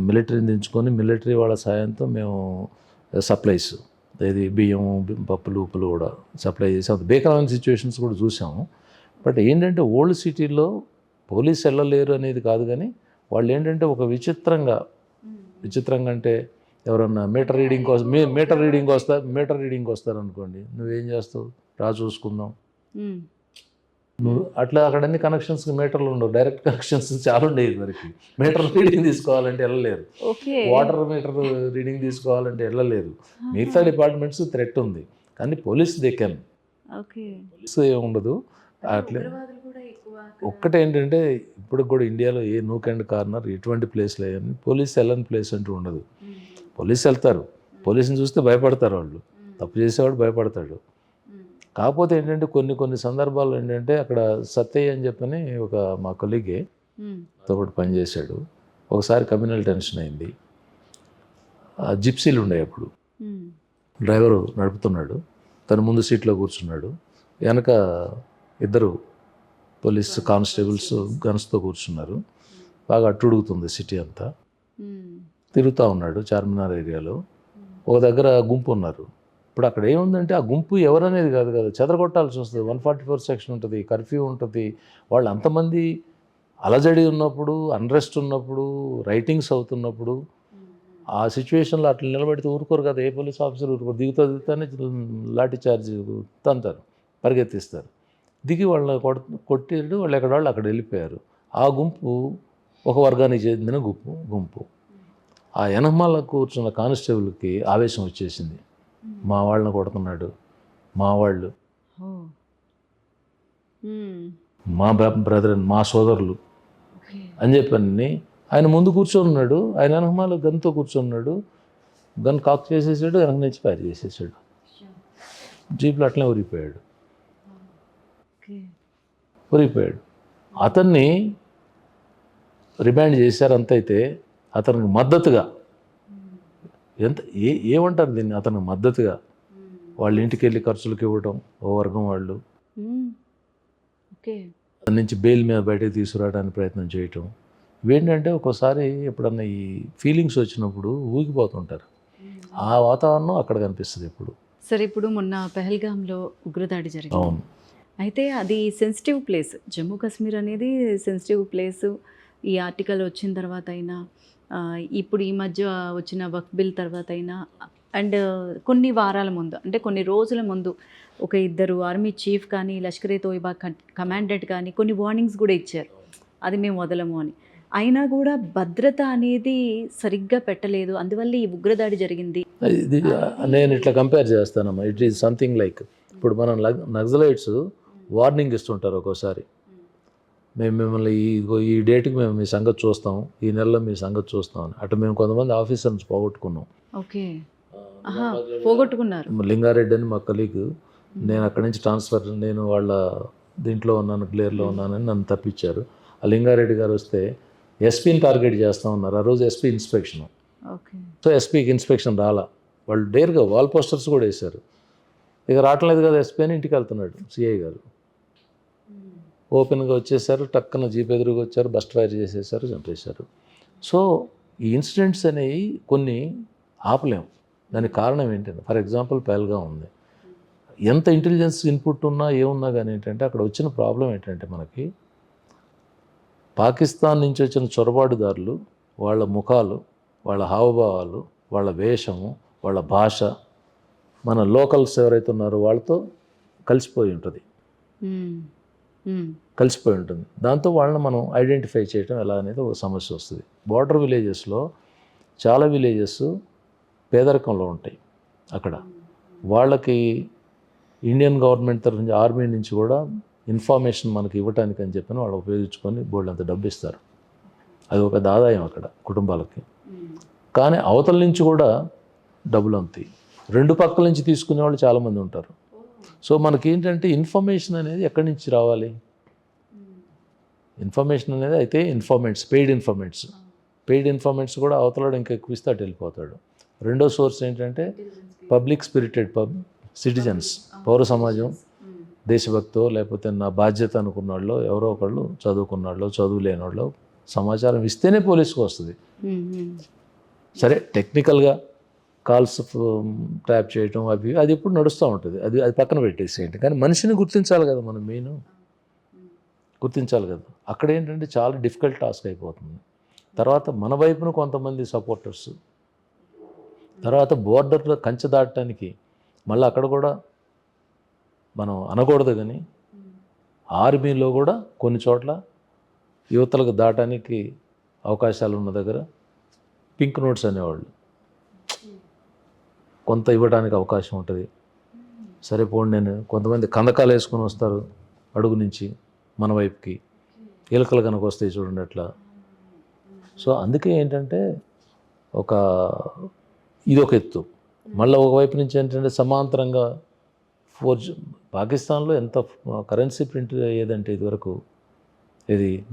మిలిటరీని దించుకొని మిలిటరీ వాళ్ళ సాయంతో మేము సప్లైస్ ఇది బియ్యం పప్పులు ఉప్పులు కూడా సప్లై చేసి అంత భీకరమైన సిచ్యువేషన్స్ కూడా చూసాము. బట్ ఏంటంటే ఓల్డ్ సిటీలో పోలీస్ వెళ్ళలేరు అనేది కాదు కానీ వాళ్ళు ఏంటంటే ఒక విచిత్రంగా అంటే ఎవరన్నా మీటర్ రీడింగ్ వస్తారు అనుకోండి, నువ్వేం చేస్తావు, రా చూసుకుందాం, నువ్వు అట్లా అక్కడ అన్ని కనెక్షన్స్ మీటర్లు ఉండవు, డైరెక్ట్ కనెక్షన్స్ చాలా ఉండేవి. వరకు మీటర్ రీడింగ్ తీసుకోవాలంటే వెళ్ళలేరు, వాటర్ మీటర్ రీడింగ్ తీసుకోవాలంటే వెళ్ళలేరు. మిగతా డిపార్ట్మెంట్స్ థ్రెట్ ఉంది కానీ పోలీస్ దెక్కను, పోలీసు ఏముండదు. అట్లే ఒక్కటే ఏంటంటే ఇప్పుడు కూడా ఇండియాలో ఏ నూక్ అండ్ కార్నర్ ఎటువంటి ప్లేస్లో కానీ పోలీస్ వెళ్ళని ప్లేస్ అంటూ ఉండదు. పోలీస్ వెళ్తారు, పోలీసుని చూస్తే భయపడతారు, వాళ్ళు తప్పు చేసేవాడు భయపడతాడు. కాకపోతే ఏంటంటే కొన్ని సందర్భాల్లో ఏంటంటే అక్కడ సత్యయ్య అని చెప్పని ఒక మా కొలీగే తో పాటు పనిచేశాడు. ఒకసారి కమ్యూనల్ టెన్షన్ అయింది. జిప్సీలు ఉండే అప్పుడు డ్రైవరు నడుపుతున్నాడు, తను ముందు సీట్లో కూర్చున్నాడు, వెనక ఇద్దరు పోలీస్ కానిస్టేబుల్స్ గన్స్తో కూర్చున్నారు. బాగా అట్టుడుగుతుంది సిటీ అంతా. తిరుగుతూ ఉన్నాడు చార్మినార్ ఏరియాలో. ఒక దగ్గర గుంపు ఉన్నారు. ఇప్పుడు అక్కడ ఏముందంటే ఆ గుంపు ఎవరనేది కాదు కదా, చెదరగొట్టాల్సి వస్తుంది. 144 సెక్షన్ ఉంటుంది, కర్ఫ్యూ ఉంటుంది. వాళ్ళు అంతమంది అలజడి ఉన్నప్పుడు, అన్రెస్ట్ ఉన్నప్పుడు, రైటింగ్స్ అవుతున్నప్పుడు ఆ సిచ్యువేషన్లో అట్లా నిలబెడితే ఊరుకోరు కదా. ఏ పోలీస్ ఆఫీసర్ ఊరుకోరు. దిగుతానే లాఠీ చార్జ్ తంతారు, పరిగెత్తిస్తారు. దిగి వాళ్ళని కొట్టాడు. వాళ్ళు ఎక్కడ అక్కడ వెళ్ళిపోయారు. ఆ గుంపు ఒక వర్గానికి చెందిన గుంపు. ఆ ఎనమాల కూర్చున్న కానిస్టేబుల్కి ఆవేశం వచ్చేసింది. మా వాళ్ళని కొడుతున్నాడు, మా వాళ్ళు, మా బ్రదర్, మా సోదరులు అని చెప్పని ఆయన ముందు కూర్చొన్నాడు. ఆయన ఎనమాల గన్తో కూర్చున్నాడు. గన్ కాక్ చేసేసాడు, వెనక నుంచి ఫైర్ చేసేసాడు. జీప్లో అట్లనే ఊరిపోయాడు. అతన్ని రిమాండ్ చేశారు. అంతైతే అతనికి మద్దతుగా ఏమంటారు దీన్ని, అతనికి మద్దతుగా వాళ్ళ ఇంటికి వెళ్ళి ఖర్చులకు ఇవ్వడం ఓ వర్గం వాళ్ళు, దాని నుంచి బెయిల్ మీద బయటకు తీసుకురావడానికి ప్రయత్నం చేయటం. ఇవేంటంటే ఒక్కోసారి ఎప్పుడన్నా ఈ ఫీలింగ్స్ వచ్చినప్పుడు ఊగిపోతుంటారు. ఆ వాతావరణం అక్కడ కనిపిస్తుంది ఇప్పుడు. సరే, ఇప్పుడు మొన్న పెహల్గాంలో ఉగ్రదాడి జరిగింది. అవును. అయితే అది సెన్సిటివ్ ప్లేస్. జమ్మూ కాశ్మీర్ అనేది సెన్సిటివ్ ప్లేసు. ఈ ఆర్టికల్ వచ్చిన తర్వాత అయినా, ఇప్పుడు ఈ మధ్య వచ్చిన వక్ఫ్ బిల్ తర్వాత అయినా, అండ్ కొన్ని వారాల ముందు అంటే కొన్ని రోజుల ముందు ఒక ఇద్దరు ఆర్మీ చీఫ్ కానీ లష్కర్ ఏ తోయిబా కమాండెంట్ కానీ కొన్ని వార్నింగ్స్ కూడా ఇచ్చారు, అది మేము వదలము అని. అయినా కూడా భద్రత అనేది సరిగ్గా పెట్టలేదు, అందువల్ల ఈ ఉగ్రదాడి జరిగింది. నేను ఇట్లా కంపేర్ చేస్తానమ్మా. ఇట్ ఈజ్ సంథింగ్ లైక్ ఇప్పుడు మనం నక్సలైట్స్ వార్నింగ్ ఇస్తుంటారు ఒక్కోసారి. మేము మిమ్మల్ని ఈ డేట్కి మేము మీ సంగతి చూస్తాం, ఈ నెలలో మీ సంగతి చూస్తాం అని. అటు మేము కొంతమంది ఆఫీసర్స్ పోగొట్టుకున్నాం. ఓకే. పోగొట్టుకున్నారు. లింగారెడ్డి అని మా కలీగ్, నేను అక్కడి నుంచి ట్రాన్స్ఫర్, నేను వాళ్ళ దీంట్లో ఉన్నాను, క్లియర్లో ఉన్నానని నన్ను తప్పించారు. ఆ లింగారెడ్డి గారు వస్తే ఎస్పీని టార్గెట్ చేస్తూ ఉన్నారు. ఆ రోజు ఎస్పీ ఇన్స్పెక్షన్. ఓకే. సో ఎస్పీకి ఇన్స్పెక్షన్ రాలా, వాళ్ళు డేర్గా వాల్ పోస్టర్స్ కూడా వేశారు. ఇక రావట్లేదు కదా ఎస్పీ అని ఇంటికి వెళ్తున్నాడు సిఐ గారు. ఓపెన్గా వచ్చేసారు, టక్కున జీప్ ఎదురుగా వచ్చారు, బస్ట్ ఫైర్ చేసేసారు, చంపేశారు. సో ఈ ఇన్సిడెంట్స్ అనేవి కొన్ని ఆపలేము. దానికి కారణం ఏంటంటే, ఫర్ ఎగ్జాంపుల్ పహల్గాం ఉంది. ఎంత ఇంటెలిజెన్స్ ఇన్పుట్ ఉన్నా ఏమున్నా కానీ ఏంటంటే, అక్కడ వచ్చిన ప్రాబ్లం ఏంటంటే మనకి పాకిస్తాన్ నుంచి వచ్చిన చొరబాటుదారులు, వాళ్ళ ముఖాలు, వాళ్ళ హావభావాలు, వాళ్ళ వేషము, వాళ్ళ భాష మన లోకల్స్ ఎవరైతే ఉన్నారో వాళ్ళతో కలిసిపోయి ఉంటుంది. కలిసిపోయి ఉంటుంది. దాంతో వాళ్ళని మనం ఐడెంటిఫై చేయడం ఎలా అనేది ఒక సమస్య వస్తుంది. బార్డర్ విలేజెస్లో చాలా విలేజెస్ పేదరికంలో ఉంటాయి. అక్కడ వాళ్ళకి ఇండియన్ గవర్నమెంట్ తరఫు నుంచి, ఆర్మీ నుంచి కూడా ఇన్ఫర్మేషన్ మనకి ఇవ్వటానికి అని చెప్పి వాళ్ళు ఉపయోగించుకొని బోల్డంత డబ్బు ఇస్తారు. అది ఒక ఆదాయం అక్కడ కుటుంబాలకి. కానీ అవతల నుంచి కూడా డబ్బులు అంతాయి. రెండు పక్కల నుంచి తీసుకునే వాళ్ళు చాలామంది ఉంటారు. సో మనకి ఏంటంటే ఇన్ఫర్మేషన్ అనేది ఎక్కడి నుంచి రావాలి? ఇన్ఫర్మేషన్ అనేది అయితే పెయిడ్ ఇన్ఫర్మెంట్స్ కూడా అవతలాడు ఇంకా ఎక్కువ ఇస్తే అటు వెళ్ళిపోతాడు. రెండో సోర్స్ ఏంటంటే పబ్లిక్ స్పిరిటెడ్ సిటిజన్స్, పౌర సమాజం, దేశభక్తో లేకపోతే నా బాధ్యత అనుకున్న వాళ్ళు, ఎవరో ఒకళ్ళు చదువుకున్న వాళ్ళు, చదువు లేని వాళ్ళు సమాచారం ఇస్తేనే పోలీసుకు వస్తుంది. సరే టెక్నికల్గా కాల్స్ ట్యాప్ చేయటం అది ఇప్పుడు నడుస్తూ ఉంటుంది, అది పక్కన పెట్టేసేయండి. కానీ మనిషిని గుర్తించాలి కదా, మనం మెయిన్ గుర్తించాలి కదా. అక్కడ ఏంటంటే చాలా డిఫికల్ట్ టాస్క్ అయిపోతుంది. తర్వాత మన వైపున కొంతమంది సపోర్టర్స్, తర్వాత బోర్డర్లో కంచె దాటడానికి మళ్ళీ అక్కడ కూడా మనం అనకూడదు. కానీ ఆర్మీలో కూడా కొన్ని చోట్ల యువతలకు దాటానికి అవకాశాలు ఉన్న దగ్గర పింక్ నోట్స్ అనేవాళ్ళు కొంత ఇవ్వడానికి అవకాశం ఉంటుంది. సరే పోండి, నేను కొంతమంది కందకాలు వేసుకొని వస్తారు అడుగు నుంచి మన వైపుకి, ఎలుకలు కనుక వస్తాయి చూడండి అట్లా. సో అందుకే ఏంటంటే ఇది ఒక ఎత్తు. మళ్ళీ ఒకవైపు నుంచి ఏంటంటే సమాంతరంగా పాకిస్తాన్లో ఎంత కరెన్సీ ప్రింట్ అయ్యేదంటే ఇదివరకు,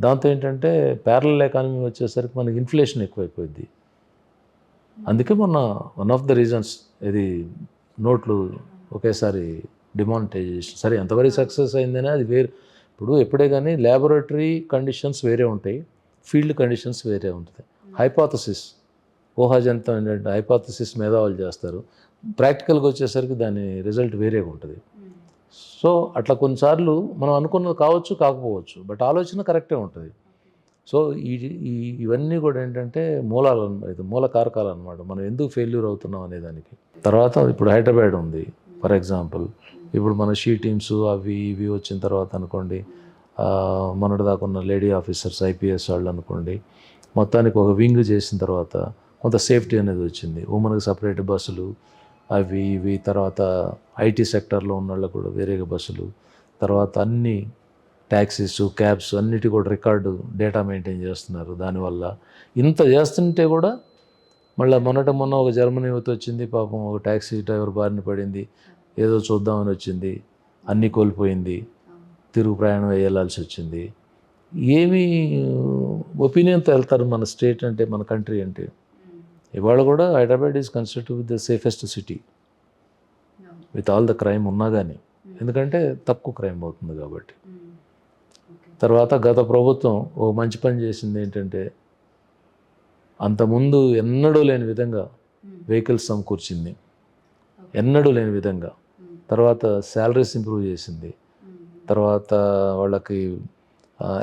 దాంతో ఏంటంటే ప్యారలల్ ఎకానమీ వచ్చేసరికి మనకి ఇన్ఫ్లేషన్ ఎక్కువైపోయింది. అందుకే మొన్న వన్ ఆఫ్ ద రీజన్స్ నోట్లు ఒకేసారి డిమానిటైజేషన్. సరే ఎంతవరకు సక్సెస్ అయిందనే అది వేరు. ఇప్పుడు ఎప్పుడే కానీ ల్యాబొరేటరీ కండిషన్స్ వేరే ఉంటాయి, ఫీల్డ్ కండిషన్స్ వేరే ఉంటుంది. హైపోథసిస్, ఊహాజనితం ఏంటంటే హైపోథసిస్ మేధావులు చేస్తారు, ప్రాక్టికల్గా వచ్చేసరికి దాని రిజల్ట్ వేరేగా ఉంటుంది. సో అట్లా కొన్నిసార్లు మనం అనుకున్నది కావచ్చు, కాకపోవచ్చు, బట్ ఆలోచన కరెక్టే ఉంటుంది. సో ఇవన్నీ కూడా ఏంటంటే మూల కారకాలు అనమాట, మనం ఎందుకు ఫెయిల్యూర్ అవుతున్నాం అనేదానికి. తర్వాత ఇప్పుడు హైదరాబాద్ ఉంది ఫర్ ఎగ్జాంపుల్. ఇప్పుడు మన షీ టీమ్స్ అవి ఇవి వచ్చిన తర్వాత అనుకోండి, మొన్నటి దాకా ఉన్న లేడీ ఆఫీసర్స్, ఐపీఎస్ వాళ్ళు అనుకోండి, మొత్తానికి ఒక వింగ్ చేసిన తర్వాత కొంత సేఫ్టీ అనేది వచ్చింది. ఉమెన్కి సపరేట్ బస్సులు అవి ఇవి, తర్వాత ఐటీ సెక్టర్లో ఉన్న వాళ్ళకు కూడా వేరేగా బస్సులు, తర్వాత అన్ని ట్యాక్సీస్, క్యాబ్స్ అన్నిటి కూడా రికార్డు డేటా మెయింటైన్ చేస్తున్నారు. దానివల్ల ఇంత చేస్తుంటే కూడా మళ్ళీ మొన్న ఒక జర్మనీ యువత వచ్చింది, పాపం ఒక ట్యాక్సీ డ్రైవర్ బారిన పడింది, ఏదో చూద్దామని వచ్చింది, అన్నీ కోల్పోయింది, తిరుగు ప్రయాణం వెళ్ళాల్సి వచ్చింది. ఏమి ఒపీనియన్తో వెళ్తారు మన స్టేట్ అంటే, మన కంట్రీ అంటే. ఇవాళ కూడా Hyderabad is considered with the safest city with all the crime ఉన్నా కానీ, ఎందుకంటే తక్కువ క్రైమ్ అవుతుంది కాబట్టి. తర్వాత గత ప్రభుత్వం ఓ మంచి పని చేసింది ఏంటంటే, అంతకుముందు ఎన్నడూ లేని విధంగా వెహికల్స్ సమకూర్చింది, ఎన్నడూ లేని విధంగా. తర్వాత శాలరీస్ ఇంప్రూవ్ చేసింది, తర్వాత వాళ్ళకి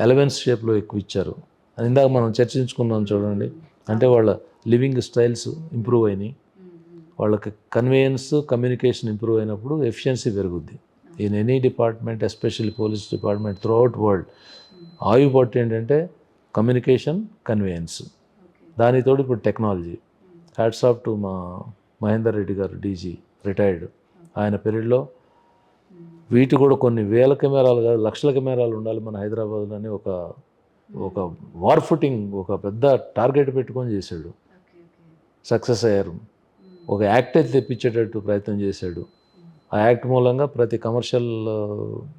ఎలవెన్స్ షేప్లో ఎక్కువ ఇచ్చారు. ఇందాక మనం చర్చించుకున్నాం చూడండి, అంటే వాళ్ళ లివింగ్ స్టైల్స్ ఇంప్రూవ్ అయినాయి, వాళ్ళకి కన్వేయన్స్, కమ్యూనికేషన్ ఇంప్రూవ్ అయినప్పుడు ఎఫిషియన్సీ పెరుగుద్ది in any department, especially police department throughout world. ఆయుపట్టు ఏంటంటే కమ్యూనికేషన్, కన్వేయన్స్, దానితోటి ఇప్పుడు టెక్నాలజీ. హ్యాట్స్ ఆఫ్ టు మా మహేందర్ రెడ్డి గారు, డీజీ రిటైర్డ్. ఆయన పీరియడ్లో వీటి కూడా కొన్ని వేల కెమెరాలు కాదు లక్షల కెమెరాలు ఉండాలి మన హైదరాబాద్లోని ఒక వార్ ఫుటింగ్ ఒక పెద్ద టార్గెట్ పెట్టుకొని చేశాడు. సక్సెస్ అయ్యారు. ఒక యాక్ట్ అయితే తెప్పించేటట్టు ప్రయత్నం చేశాడు. ఆ యాక్ట్ మూలంగా ప్రతి కమర్షియల్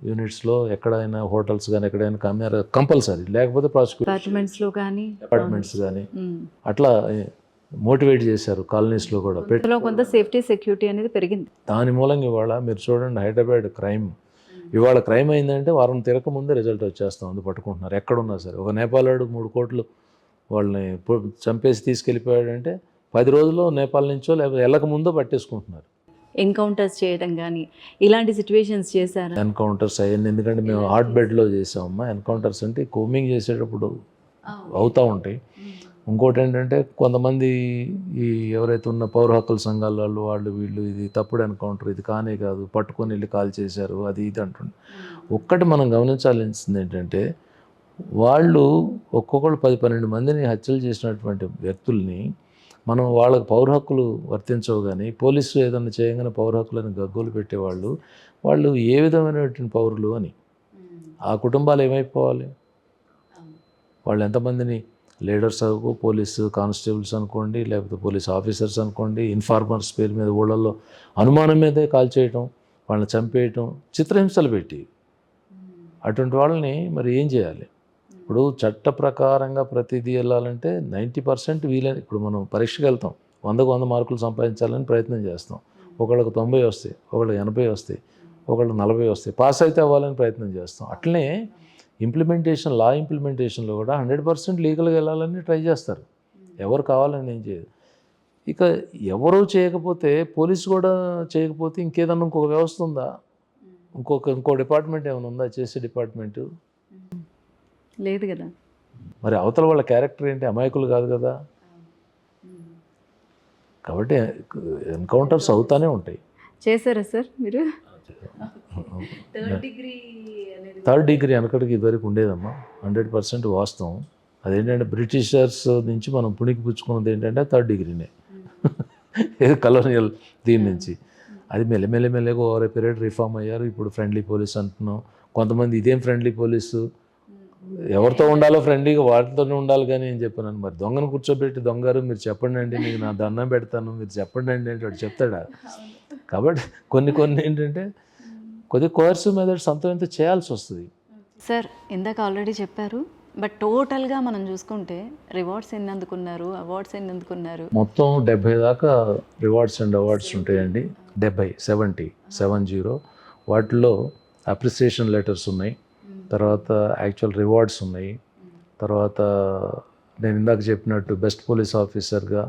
యూనిట్స్లో ఎక్కడైనా హోటల్స్ కానీ ఎక్కడైనా కెమెరా కంపల్సరీ, లేకపోతే ప్రాసిక్యూషన్ అపార్ట్మెంట్స్లో కానీ అపార్ట్మెంట్స్ కానీ అట్లా మోటివేట్ చేశారు. కాలనీస్లో కూడా ఇందులో కొంత సేఫ్టీ సెక్యూరిటీ అనేది పెరిగింది. దాని మూలంగా ఇవాళ మీరు చూడండి హైదరాబాద్ క్రైమ్ ఇవాళ క్రైమ్ అయిందంటే వారం తిరగక ముందే రిజల్ట్ వచ్చేస్తాం, అది పట్టుకుంటున్నారు ఎక్కడున్నా సరే. ఒక నేపాలాడు 3 కోట్లు వాళ్ళని చంపేసి తీసుకెళ్ళిపోయాడంటే 10 రోజుల్లో నేపాల్ నుంచో లేకపోతే వెళ్ళక ముందో పట్టేసుకుంటున్నారు. ఎన్కౌంటర్స్ చేయడం కానీ ఇలాంటి సిచ్యువేషన్స్ చేశారు. ఎన్కౌంటర్స్ అయ్యింది, ఎందుకంటే మేము హాట్ బెడ్లో చేసామమ్మా. ఎన్కౌంటర్స్ అంటే కోమింగ్ చేసేటప్పుడు అవుతూ ఉంటాయి. ఇంకోటి ఏంటంటే కొంతమంది ఈ ఎవరైతే ఉన్న పౌర హక్కుల సంఘాల వాళ్ళు వీళ్ళు ఇది తప్పుడు ఎన్కౌంటర్, ఇది కానే కాదు, పట్టుకొని వెళ్ళి కాల్ చేశారు, అది ఇది అంటుండే. ఒక్కటి మనం గమనించాల్సింది ఏంటంటే వాళ్ళు ఒక్కొక్కళ్ళు 10-12 మందిని హత్యలు చేసినటువంటి వ్యక్తుల్ని మనం వాళ్ళకి పౌర హక్కులు వర్తించవు, కానీ పోలీసు ఏదైనా చేయగానే పౌర హక్కులను గగ్గోలు పెట్టేవాళ్ళు వాళ్ళు ఏ విధమైనటువంటి పౌరులు అని. ఆ కుటుంబాలు ఏమైపోవాలి? వాళ్ళు ఎంతమందిని లీడర్స్ పోలీసు కానిస్టేబుల్స్ అనుకోండి, లేకపోతే పోలీస్ ఆఫీసర్స్ అనుకోండి, ఇన్ఫార్మర్స్ పేరు మీద ఊళ్ళల్లో అనుమానం మీదే కాల్ చేయటం, వాళ్ళని చంపేయటం, చిత్రహింసలు పెట్టి అటువంటి వాళ్ళని మరి ఏం చేయాలి? ఇప్పుడు చట్ట ప్రకారంగా ప్రతిదీ వెళ్ళాలంటే 90% వీలని. ఇప్పుడు మనం పరీక్షకు వెళ్తాం, 100కు 100 మార్కులు సంపాదించాలని ప్రయత్నం చేస్తాం. ఒకళ్ళకి 90 వస్తాయి, ఒకళ్ళకి 80 వస్తాయి, ఒకళ్ళకి 40 వస్తాయి, పాస్ అయితే అవ్వాలని ప్రయత్నం చేస్తాం. అట్లనే ఇంప్లిమెంటేషన్, లా ఇంప్లిమెంటేషన్లో కూడా 100% లీగల్గా వెళ్ళాలని ట్రై చేస్తారు. ఎవరు కావాలని ఏం చేయదు. ఇక ఎవరూ చేయకపోతే, పోలీసు కూడా చేయకపోతే ఇంకేదన్నా ఇంకొక వ్యవస్థ ఉందా? ఇంకో డిపార్ట్మెంట్ ఏమైనా ఉందా చేసే డిపార్ట్మెంటు? లేదు కదా. మరి అవతల వాళ్ళ క్యారెక్టర్ ఏంటి? అమాయకులు కాదు కదా. కాబట్టి ఎన్కౌంటర్స్ అవుతానే ఉంటాయి. చేశారా సార్ మీరు? థర్డ్ డిగ్రీ వెనకడికి ఇదివరకు ఉండేదమ్మా, 100% వాస్తవం. అదేంటంటే బ్రిటిషర్స్ నుంచి మనం పుణికి పుచ్చుకున్నది ఏంటంటే థర్డ్ డిగ్రీనే, ఏది కలోనియల్ దీని నుంచి. అది మెల్లమెల్లగా ఓవర్ ఏ పీరియడ్ రిఫార్మ్ అయ్యారు. ఇప్పుడు ఫ్రెండ్లీ పోలీస్ అంటున్నాం. కొంతమంది ఇదేం ఫ్రెండ్లీ పోలీసు, ఎవరితో ఉండాలో ఫ్రెండ్లీగా వాటితోనే ఉండాలి కానీ ఏం చెప్పాను. మరి దొంగను కూర్చోబెట్టి దొంగారు మీరు చెప్పండి అండి, నీకు నా దండం పెడతాను, మీరు చెప్పండి అండి అంటే వాడు చెప్తాడా? కాబట్టి కొన్ని ఏంటంటే కొద్దిగా కోర్సు మెథడ్స్ అంత చేయాల్సి వస్తుంది. సార్ ఇందాక ఆల్రెడీ చెప్పారు, బట్ టోటల్గా మనం చూసుకుంటే రివార్డ్స్ ఎన్ని అందుకున్నారు, అవార్డ్స్ ఎన్ని అందుకున్నారు? మొత్తం 70 దాకా రివార్డ్స్ అండ్ అవార్డ్స్ ఉంటాయండి. 70 వాటిలో అప్రిసియేషన్ లెటర్స్ ఉన్నాయి, తర్వాత యాక్చువల్ రివార్డ్స్ ఉన్నాయి, తర్వాత నేను ఇందాక చెప్పినట్టు బెస్ట్ పోలీస్ ఆఫీసర్గా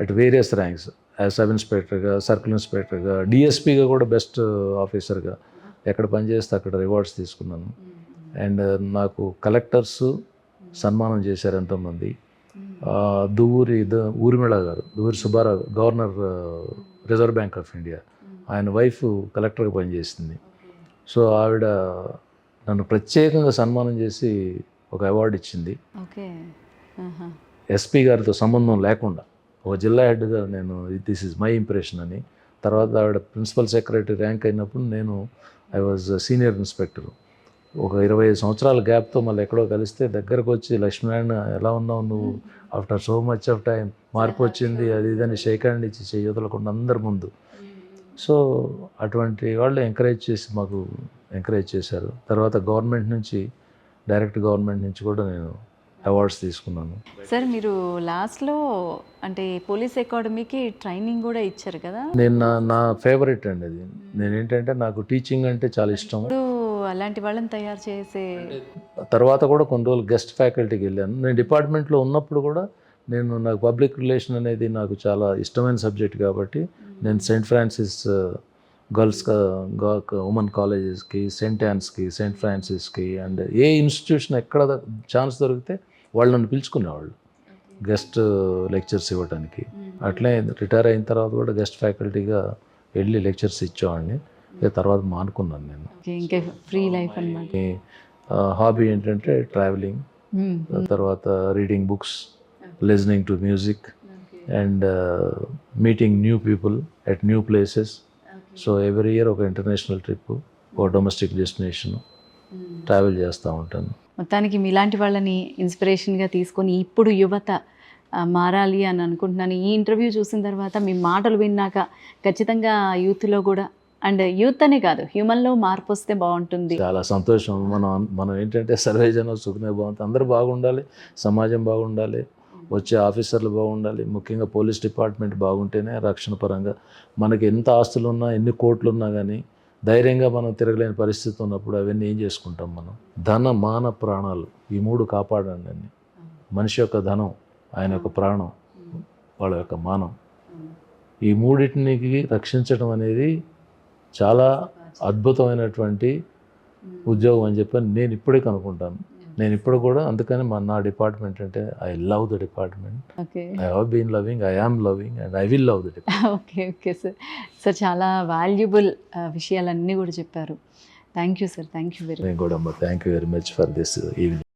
అట్ వేరియస్ ర్యాంక్స్, సబ్ ఇన్స్పెక్టర్గా, సర్కిల్ ఇన్స్పెక్టర్గా, డిఎస్పీగా కూడా బెస్ట్ ఆఫీసర్గా ఎక్కడ పనిచేస్తే అక్కడ రివార్డ్స్ తీసుకున్నాను. అండ్ నాకు కలెక్టర్స్ సన్మానం చేశారు ఎంతోమంది. ఊర్మిళ గారు, Duvvuri Subbarao, governor reserve bank of India, ఆయన వైఫ్ కలెక్టర్గా పనిచేసింది. సో ఆవిడ నన్ను ప్రత్యేకంగా సన్మానం చేసి ఒక అవార్డు ఇచ్చింది. ఎస్పీ గారితో సంబంధం లేకుండా ఒక జిల్లా హెడ్గా నేను దిస్ ఈజ్ మై ఇంప్రెషన్ అని. తర్వాత ఆవిడ ప్రిన్సిపల్ సెక్రటరీ ర్యాంక్ అయినప్పుడు ఐ వాజ్ సీనియర్ ఇన్స్పెక్టర్. ఒక 25 సంవత్సరాల గ్యాప్తో మళ్ళీ ఎక్కడో కలిస్తే దగ్గరకు వచ్చి, లక్ష్మీనారాయణ ఎలా ఉన్నావు నువ్వు, after so much of time మార్పు వచ్చింది, అది ఇదని షేక్ హ్యాండ్ ఇచ్చి చేయొదలకుండా అందరి ముందు. సో అటువంటి వాళ్ళు మాకు ఎంకరేజ్ చేశారు. తర్వాత గవర్నమెంట్ నుంచి, డైరెక్ట్ గవర్నమెంట్ నుంచి కూడా నేను అవార్డ్స్ తీసుకున్నాను. సార్ మీరు లాస్ట్లో అంటే పోలీస్ అకాడమీకి ట్రైనింగ్ కూడా ఇచ్చారు కదా? నేను నా ఫేవరెట్ అండి అది. నేనేంటంటే నాకు టీచింగ్ అంటే చాలా ఇష్టం. అలాంటి వాళ్ళని తయారు చేసే తర్వాత కూడా కొన్ని రోజులు గెస్ట్ ఫ్యాకల్టీకి వెళ్ళాను. నేను డిపార్ట్మెంట్లో ఉన్నప్పుడు కూడా నాకు పబ్లిక్ రిలేషన్ అనేది నాకు చాలా ఇష్టమైన సబ్జెక్ట్ కాబట్టి నేను సెయింట్ ఫ్రాన్సిస్ గర్ల్స్ ఉమెన్ కాలేజెస్కి, సెయింట్ యాన్స్కి, సెయింట్ ఫ్రాన్సిస్కి అండ్ ఏ ఇన్స్టిట్యూషన్ ఎక్కడ ఛాన్స్ దొరికితే వాళ్ళు నన్ను పిలుచుకునేవాళ్ళు గెస్ట్ లెక్చర్స్ ఇవ్వడానికి. అట్లే రిటైర్ అయిన తర్వాత కూడా గెస్ట్ ఫ్యాకల్టీగా వెళ్ళి లెక్చర్స్ ఇచ్చేవాడిని. తర్వాత మానుకున్నాను నేను. ఇంకా ఫ్రీ లైఫ్ అన్నమాట. హాబీ ఏంటంటే ట్రావెలింగ్, తర్వాత reading books, listening to music and meeting new people at new places. So every year ఒక ఇంటర్నేషనల్ ట్రిప్, ఒక డొమెస్టిక్ డెస్టినేషన్ ట్రావెల్ చేస్తూ ఉంటాను. మొత్తానికి మీలాంటి వాళ్ళని ఇన్స్పిరేషన్గా తీసుకొని ఇప్పుడు యువత మారాలి అని అనుకుంటున్నాను. ఈ ఇంటర్వ్యూ చూసిన తర్వాత మీ మాటలు విన్నాక ఖచ్చితంగా యూత్లో కూడా, అండ్ యూత్ అనే కాదు, హ్యూమన్లో మార్పు వస్తే బాగుంటుంది. చాలా సంతోషం. మనం ఏంటంటే సర్వే జనం సుఖమే బాగుంటుంది, అందరూ బాగుండాలి, సమాజం బాగుండాలి, వచ్చే ఆఫీసర్లు బాగుండాలి, ముఖ్యంగా పోలీస్ డిపార్ట్మెంట్ బాగుంటేనే రక్షణ పరంగా మనకి ఎంత ఆస్తులు ఉన్నా ఎన్ని కోట్లు ఉన్నా కానీ ధైర్యంగా మనం తిరగలేని పరిస్థితి ఉన్నప్పుడు అవన్నీ ఏం చేసుకుంటాం మనం? ధన మాన ప్రాణాలు ఈ మూడు కాపాడండి అని. మనిషి యొక్క ధనం, ఆయన యొక్క ప్రాణం, వాళ్ళ యొక్క మానం, ఈ మూడింటికి రక్షించడం అనేది చాలా అద్భుతమైనటువంటి ఉద్యోగం అని చెప్పి నేను ఇప్పటికీ అనుకుంటాను. నేను ఇప్పుడు కూడా అందుకని నా డిపార్ట్మెంట్ అంటే I love the department. Okay, I have been loving, I am loving and I will love the department. Okay okay sir. Sir చాలా వాల్యుబుల్ విషయాలన్నీ కూడా చెప్పారు. Thank you sir, thank you very much. నేను కూడా thank you very much for this evening.